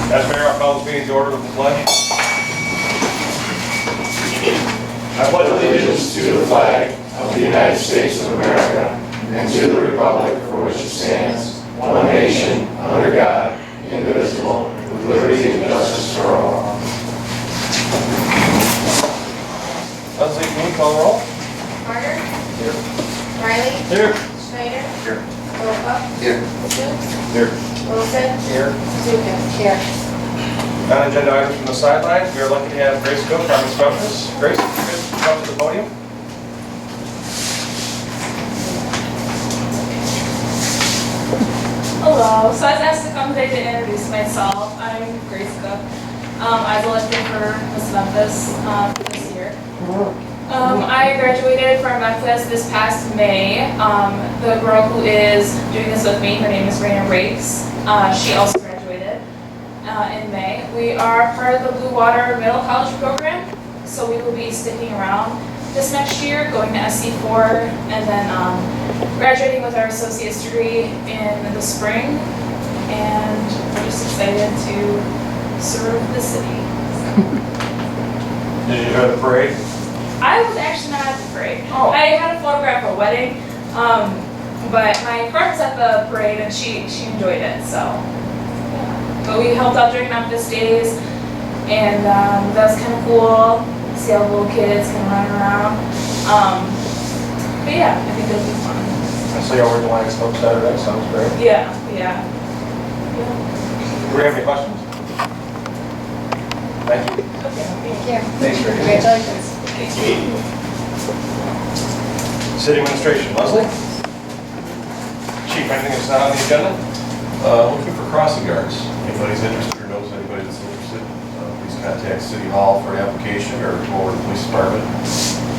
As Mayor, I'll call this meeting to order with the pledge. I pledge allegiance to the flag of the United States of America and to the republic for which it stands, one nation, under God, indivisible, with liberty and justice for all. Leslie, can you call the roll? Carter? Here. Riley? Here. Schneider? Here. Boca? Here. Stoops? Here. Wilson? Here. Zupas? Here. Non-agenda items from the sidelines. We are lucky to have Grace Cook from Memphis. Grace, if you could come to the podium. Hello, so I was asked to come today to introduce myself. I'm Grace Cook. I was elected for Miss Memphis this year. I graduated from Memphis this past May. The girl who is doing this with me, her name is Raina Rakes. She also graduated in May. We are part of the Blue Water Middle College program, so we will be sticking around this next year, going to SC4, and then graduating with our associate's degree in the spring. And we're just excited to serve the city. Did you enjoy the parade? I was actually not at the parade. Oh. I had a photograph of a wedding, but my friend was at the parade and she enjoyed it, so. Yeah. But we helped out during Memphis days, and that was kind of cool. See all the little kids kind of running around. But yeah, I think it'll be fun. I saw you over the Lions Club Saturday. Sounds great. Yeah. Do we have any questions? Thank you. Thank you. Thanks, Grace. Congratulations. City Administration, Leslie? Chief, anything that's not on the agenda? Looking for crossing guards. Anybody's interested or knows anybody that's interested, please contact City Hall for an application or go over to the police department. If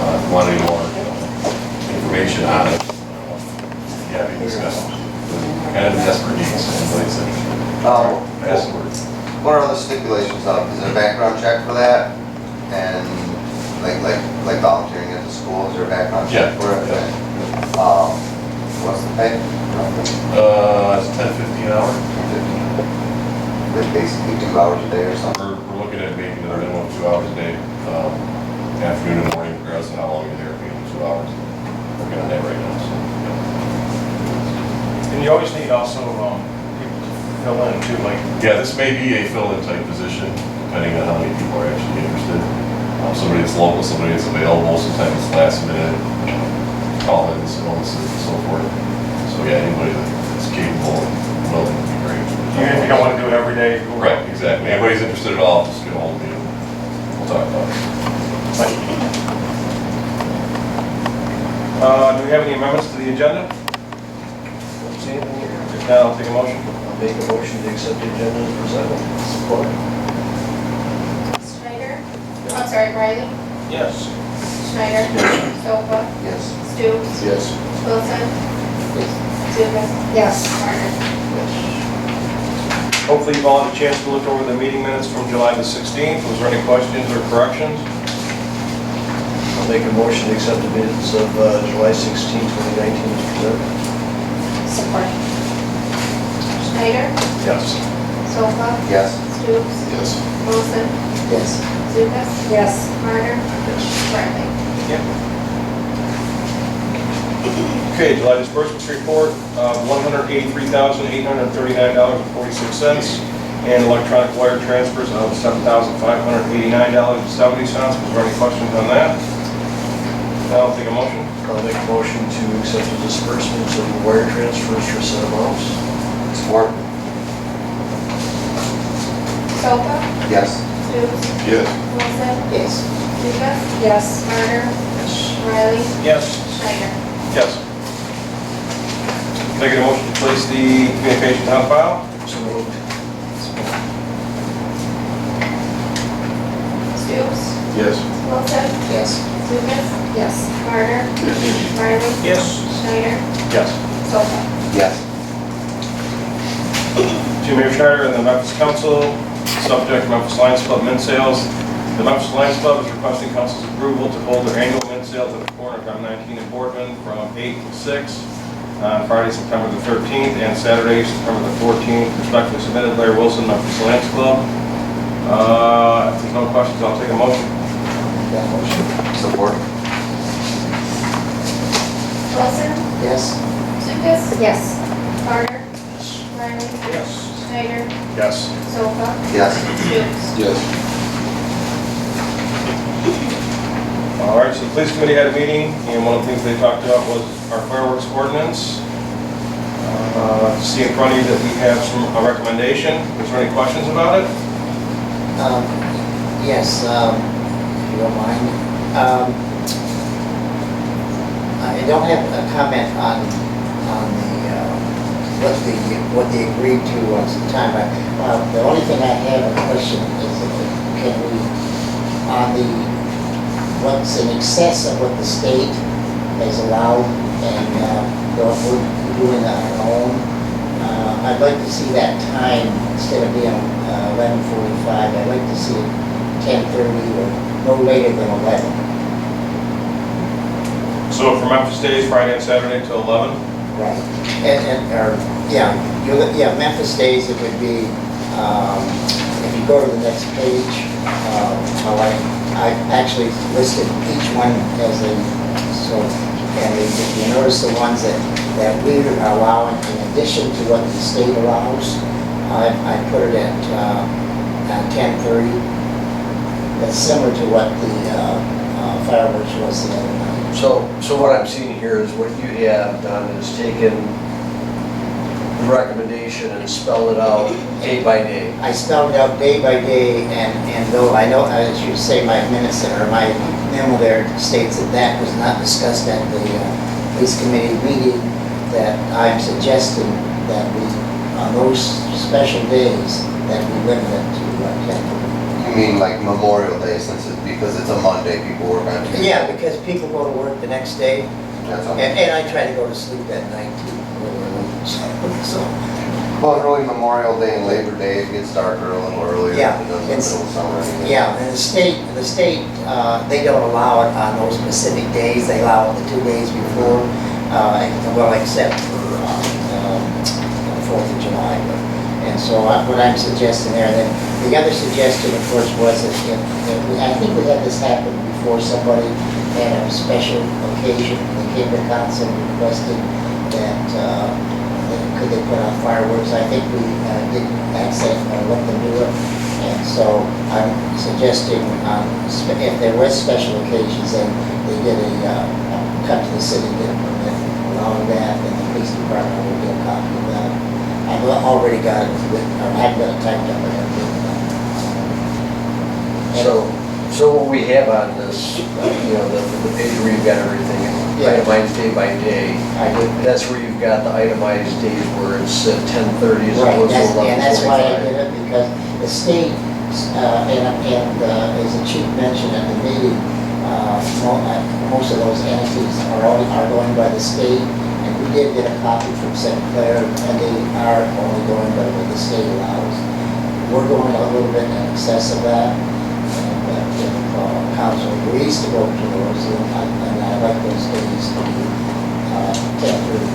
you want any more information on it, yeah, we discuss kind of desperate needs. Anybody's interested. Pass the word. What are the stipulations of, is there a background check for that? And like volunteering at the school, is there a background check for it? Yeah. What's the pay? It's $10.50 an hour. Like basically 2 hours a day or something? We're looking at making it a minimum of 2 hours a day, afternoon and morning, regardless of how long you're there, being 2 hours. Working on that right now, so. And you always need also people to fill in too, like. Yeah, this may be a fill-in type position, depending on how many people are actually interested. Somebody that's local, somebody that's available, sometimes it's last minute, call-ins, illnesses, and so forth. So yeah, anybody that's capable and willing would be great. Even if you don't want to do it every day. Right, exactly. Anybody's interested at all, just get a hold of me and we'll talk about it. Do we have any amendments to the agenda? Don't see anything here. If not, I'll take a motion. I'll make a motion to accept the agenda as presented. Support. Schneider? I'm sorry, Riley? Yes. Schneider? Boca? Yes. Stoops? Yes. Wilson? Zupas? Yes. Carter? Hopefully you've all had a chance to look over the meeting minutes from July the 16th. Was there any questions or corrections? I'll make a motion to accept the minutes of July 16, 2019 as presented. Support. Schneider? Yes. Boca? Yes. Stoops? Yes. Wilson? Yes. Zupas? Yes. Carter? Riley? Yep. Okay, July disbursements report of $183,839.46 and electronic wire transfers of $7,589.70. Was there any questions on that? Now I'll take a motion. I'll make a motion to accept the disbursements of wire transfers for said amounts. Support? Boca? Yes. Stoops? Yes. Wilson? Yes. Zupas? Yes. Carter? Yes. Riley? Yes. Schneider? Yes. Can I get a motion to place the communications on file? So moved. Stoops? Yes. Wilson? Yes. Zupas? Yes. Carter? Riley? Yes. Schneider? Yes. Boca? Yes. To Mayor Schneider and the Memphis Council, subject Memphis Lions Club mint sales. The Memphis Lions Club is requesting council's approval to hold their annual mint sales at the corner of M19 and Boardman from 8 to 6 on Friday, September the 13th, and Saturday, September the 14th. Respectfully submitted, Larry Wilson, Memphis Lions Club. If there's no questions, I'll take a motion. That motion. Support. Wilson, Yes. Lucas. Yes. Carter, Riley, Yes. Schneider, Yes. Sofa, Yes. Stokes. Yes. All right, so the police committee had a meeting, and one of the things they talked about was our fireworks ordinance. See in front of you that we have a recommendation. Is there any questions about it? Yes, if you don't mind. I don't have a comment on what they agreed to at the time, but the only thing I have a question is, can we, on what's in excess of what the state has allowed, and we're doing our own, I'd like to see that time, instead of being 11:45, I'd like to see it 10:30 or no later than 11. So for Memphis days, Friday and Saturday till 11? Right. Memphis days, it would be, if you go to the next page, I actually listed each one as and you notice the ones that we are allowing in addition to what the state allows, I put it at 10:30. That's similar to what the fireworks was the other night. So what I'm seeing here is what you have done is taken the recommendation and spelled it out day by day. I spelled it out day by day, and though I know, as you say, my minutes or my memo there states that was not discussed at the police committee meeting, that I'm suggesting that we, on those special days, that we limit it to 10. You mean like Memorial Day, because it's a Monday, people work on Tuesday? Yeah, because people go to work the next day, That's all. and I try to go to sleep that night too, a little early, so. Well, early Memorial Day and Labor Day, it gets darker a little earlier Yeah, than it does in the it's- middle of summer. anyway. Yeah, and the state, they don't allow it on those specific days, they allow it the 2 days before, well, except for, 4th of July. And so what I'm suggesting there, then, the other suggestion, of course, was that I think we had this happen before, somebody had a special occasion, they came to council and requested that, could they put on fireworks. I think we didn't accent or let them do it. And so I'm suggesting, if there was special occasions, then they did come to the city, get a permit allowing that, and the police department will get a copy of that. I've already got it, or I've got it typed up and everything. So what we have on this, the page where you've got everything Yeah. itemized day by day, I did. that's where you've got the itemized days where it's at 10:30 as Right, opposed to and that's why I 11:45. did it, because the state, as the chief mentioned at the meeting, most of those entities are going by the state, and we did get a copy from St. Clair, and they are only going by what the state allows. We're going a little bit in excess of that, and if council agrees to go to those, and I'd like those days to be 10:30.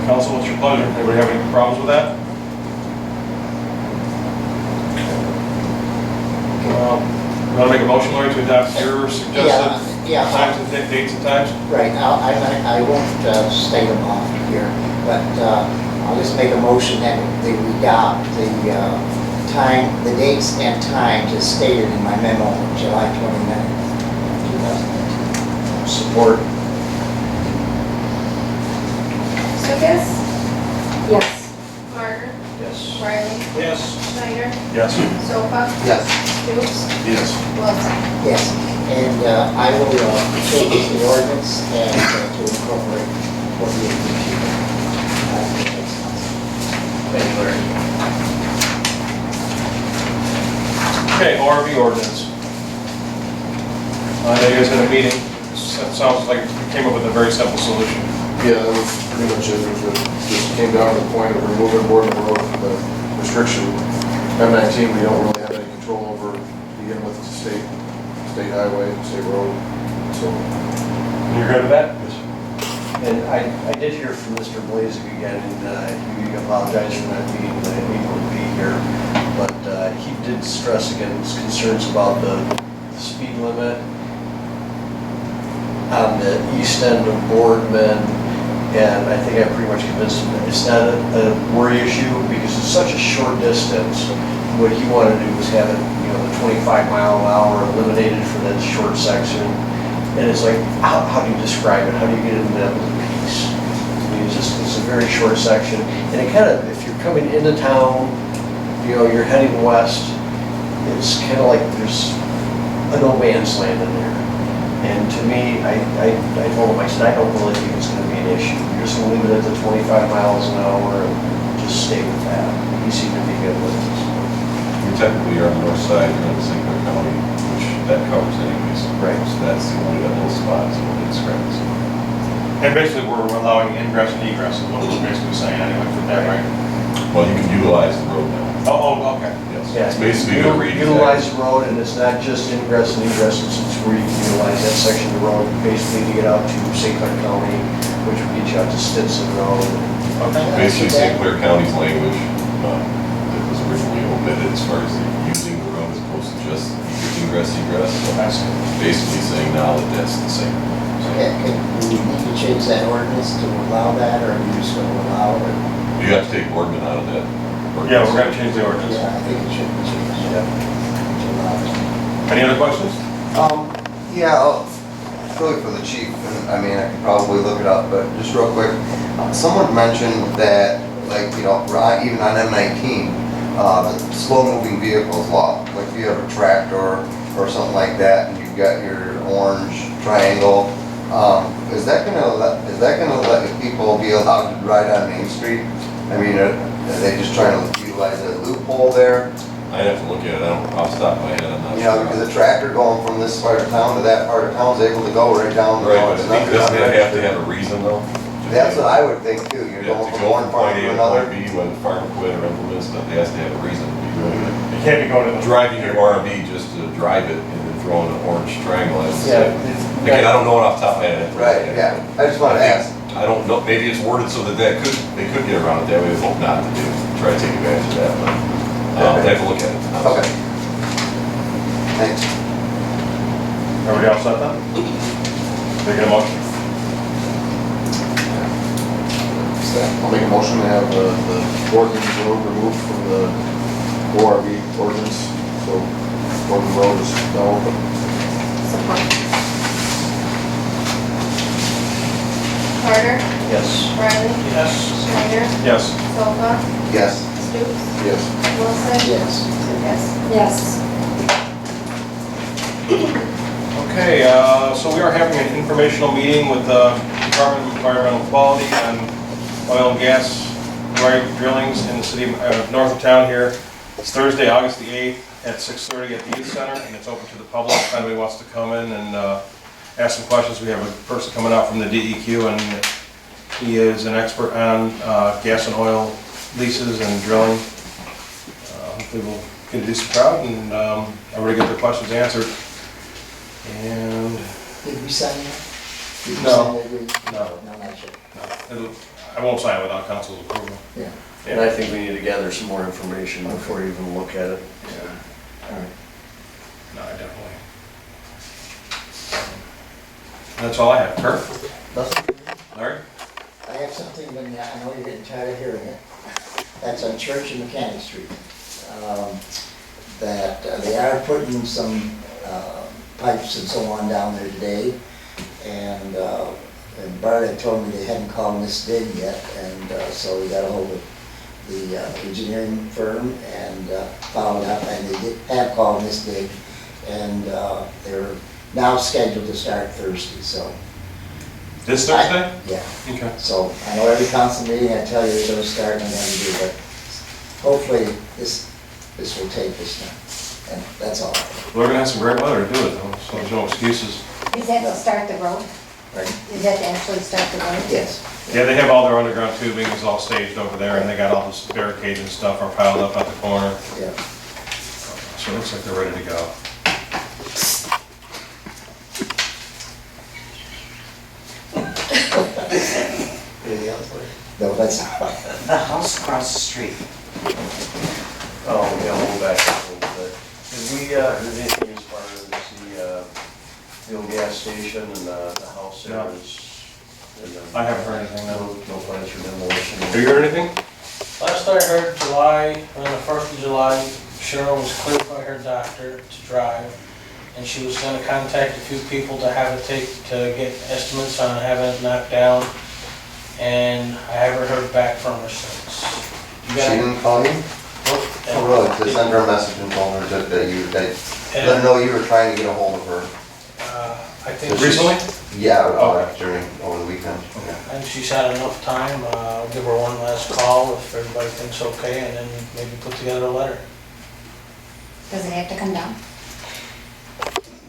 Council, what's your pleasure? Anybody have any problems with that? You want to make a motion, Larry, to adopt your suggested Yeah. times and dates and times? Right, now, I won't state them off here, but I'll just make a motion that we adopt the dates and times as stated in my memo of July 29th, 2019. Support. Lucas, Yes. Martin, Yes. Riley, Yes. Schneider, Yes. Sofa, Yes. Stokes, Yes. Wilson. Yes, and I will change the ordinance and to incorporate what we agreed to. Thank you, Larry. Okay, ORV ordinance. I know you guys had a meeting. It sounds like you came up with a very simple solution. Yeah, that was pretty much it. It just came down to the point of removing board of road, the restriction. M19, we don't really have any control over, to begin with, it's a state highway, state road. So, You're good with that? And I did hear from Mr. Blazek again, and he apologized for not being able to be here. But he did stress again his concerns about the speed limit on the east end of Boardman. And I think I pretty much convinced him that it's not a worry issue because it's such a short distance. What he wanted to do was have it, the 25-mile-an-hour eliminated for that short section. And it's like, how do you describe it? How do you get it in that little piece? I mean, it's a very short section. And it kind of, if you're coming into town, you're heading west, it's kind of like there's a no man's land in there. And to me, I told him, I said, I don't really think it's going to be an issue. You're just going to leave it at the 25 miles an hour and just stay with that. He seemed to be good with it. We technically are on the north side, you're in St. Clair County, which that covers anyways. Right. So that's the only, that little spot is what it's scrapped. And basically, we're allowing ingress and egress is what we're basically saying anyway for that, right? Well, you can utilize the road now. Oh, okay. Yes. Yeah, It's basically going to read. utilize the road, and it's not just ingress and egress, it's where you can utilize that section of the road basically to get out to St. Clair County, which would get you out to Stinson Road. Basically, St. Clair County's language that was originally omitted as far as using the road as opposed to just ingress, egress. So basically saying now that that's the same. Yeah, do we need to change that ordinance to allow that, or are you just going to allow it? You have to take Boardman out of that. Yeah, we're gonna change the ordinance. Yeah, I think it should be changed. Yeah. To allow it. Any other questions? Yeah, really for the chief, and I mean, I could probably look it up, but just real quick, someone mentioned that, like, even on M19, the slow-moving vehicles law, like if you have a tractor or something like that, and you've got your orange triangle, is that gonna let people be allowed to ride on Main Street? I mean, are they just trying to utilize a loophole there? I'd have to look at it, I don't, off the top of my head, I'm not You know, sure. because a tractor going from this part of town to that part of town is able to go right down the Right, road. but I think doesn't it have to have a reason though? That's what I would think too, you're Yeah, going to from go one from farm point to A to another. point B, whether farm equipment or implements, that they have to have a reason to be doing it. You can't be going to the. Driving your RV just to drive it and then throwing an orange triangle at it. Yeah. Again, I don't know it off the top of my head. Right, yeah, I just wanted to ask. I don't know, maybe it's worded so that they could get around it that way, I hope not to do, try to take advantage of that, but I'll have to look at it. Okay. Thanks. Everybody else set then? Take a motion. I'll make a motion to have the Boardman Road removed from the ORV ordinance, so Boardman Road is now open. Support. Carter, Yes. Riley, Yes. Schneider, Yes. Solfa, Yes. Stoops, Yes. Wilson. Yes. Yes. Okay, so we are having an informational meeting with the Department of Environmental Quality on oil and gas drillings in the city of north of town here. It's Thursday, August the 8th at 6:30 at the Youth Center, and it's open to the public if anybody wants to come in and ask some questions. We have a person coming out from the DEQ, and he is an expert on gas and oil leases and drilling. Hopefully we'll get a decent crowd and everybody get their questions answered. And Did we sign that? Did we No. sign that agreement? No. No, not yet. I won't sign it without council's approval. Yeah, And I think we need to gather some more information before you even look at it. all right. No, I definitely. That's all I have. Kurt? Nothing? Larry? I have something, but I know you're getting tired of hearing it. That's on Church and Mechanic Street. That they are putting some pipes and so on down there today. And Bart had told me they hadn't called Miss Dig yet, and so we got a hold of the engineering firm and followed up, and they have called Miss Dig, and they're now scheduled to start Thursday, so. This Thursday? Yeah. Okay. So I know every council meeting I tell you they're gonna start and then do, but hopefully this will take this time. And that's all. We're gonna have some great weather to do it, though, so there's no excuses. Is that to start the road? Right? Is that to actually start the road? Yes. Yeah, they have all their underground tubing, it's all staged over there, and they got all this barricades and stuff are piled up at the corner. Yeah. So it looks like they're ready to go. Anything else, Larry? No, that's, The house across the street. Oh, yeah, we'll go back a little bit. Did we, heard anything as far as the old gas station and the house there No. is? and then- I haven't heard anything, no. No plans for demolition? Have you heard anything? Last I heard, on the 1st of July, Cheryl was cleared by her doctor to drive, and she was gonna contact a few people to get estimates on having it knocked down, and I haven't heard back from her since. She didn't call you? Nope. Oh, really? To send her a message and told her that let her know you were trying to get a hold of her. I think Recently? Yeah, Okay. over the weekend. And she's had enough time, I'll give her one last call if everybody thinks okay, and then maybe put together a letter. Does it have to come down?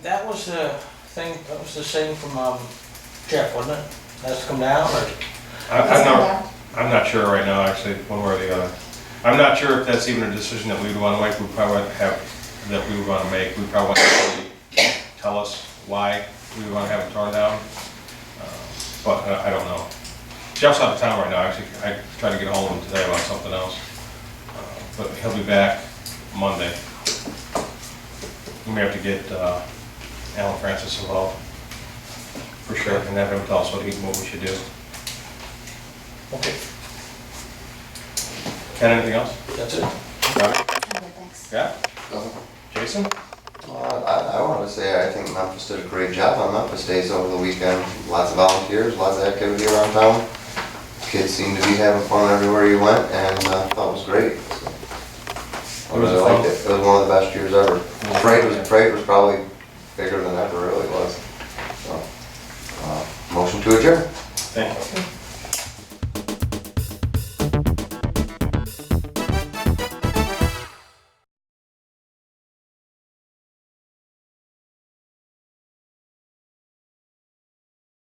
That was the thing, that was the same from Jeff, wasn't it? Has to come down, or? I'm not sure right now, actually, one way or the other. I'm not sure if that's even a decision that we would want to make. We probably would want to make. We probably want to really tell us why we would want to have it torn down. But I don't know. Jeff's out of town right now, actually. I tried to get a hold of him today about something else. But he'll be back Monday. We may have to get Alan Francis involved, for sure, and have him tell us what we should do. Okay, Ken, anything else? that's it. Robbie? Okay, thanks. Yeah? Jason? I want to say I think Memphis did a great job on Memphis Days over the weekend. Lots of volunteers, lots of activity around town. Kids seemed to be having fun everywhere you went, and thought it was great. I It was really liked it. It was one of the best years ever. Freight was probably